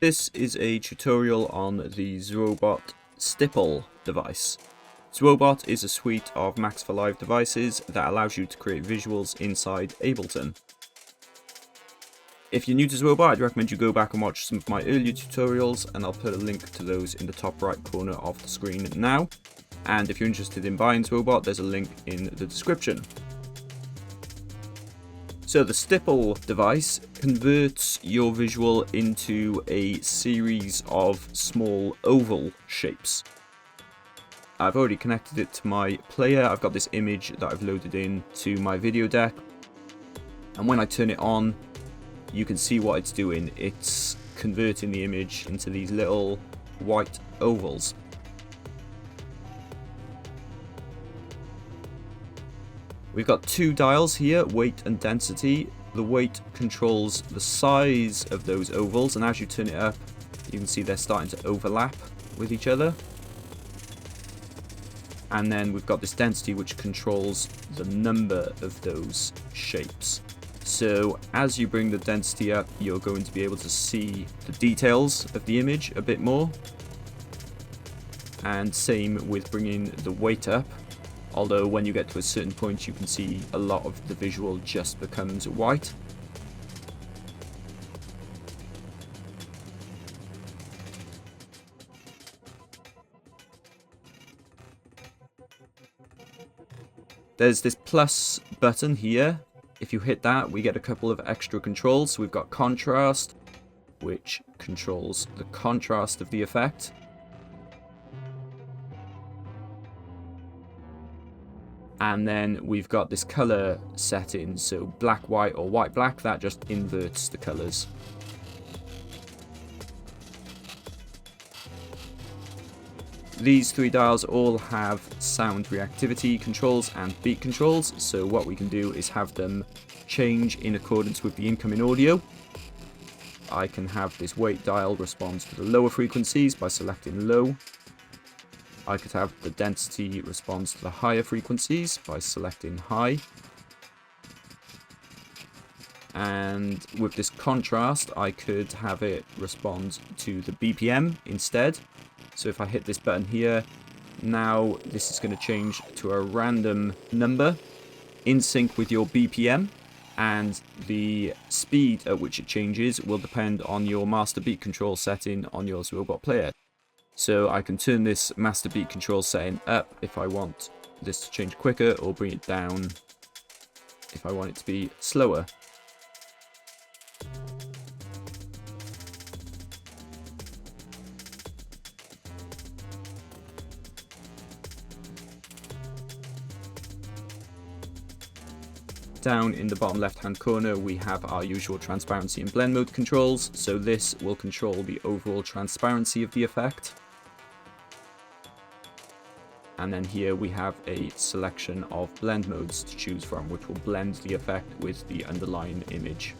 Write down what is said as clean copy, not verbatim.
This is a tutorial on the ZwoBot Stipple device. ZwoBot is a suite of Max for Live devices that allows you to create visuals inside Ableton. If you're new to ZwoBot, I'd recommend you go back and watch some of my earlier tutorials, and I'll put a link to those in the top right corner of the screen now. And if you're interested in buying ZwoBot, there's a link in the description. So the Stipple device converts your visual into a series of small oval shapes. I've already connected it to my player. I've got this image that I've loaded in to my video deck. And when I turn it on, you can see what it's doing. It's converting the image into these little white ovals. We've got two dials here, weight and density. The weight controls the size of those ovals, and as you turn it up, you can see they're starting to overlap with each other. And then we've got this density, which controls the number of those shapes. So as you bring the density up, you're going to be able to see the details of the image a bit more. And same with bringing the weight up. Although when you get to a certain point, you can see a lot of the visual just becomes white. There's this plus button here. If you hit that, we get a couple of extra controls. So we've got contrast, which controls the contrast of the effect. And then we've got this color setting, so black, white, or white, black. That just inverts the colors. These three dials all have sound reactivity controls and beat controls. So what we can do is have them change in accordance with the incoming audio. I can have this weight dial respond to the lower frequencies by selecting low. I could have the density respond to the higher frequencies by selecting high. And with this contrast, I could have it respond to the BPM instead. So if I hit this button here, now this is going to change to a random number in sync with your BPM. And the speed at which it changes will depend on your master beat control setting on your ZwoBot player. So I can turn this master beat control setting up if I want this to change quicker, or bring it down if I want it to be slower. Down in the bottom left hand corner, we have our usual transparency and blend mode controls. So this will control the overall transparency of the effect. And then here we have a selection of blend modes to choose from, which will blend the effect with the underlying image.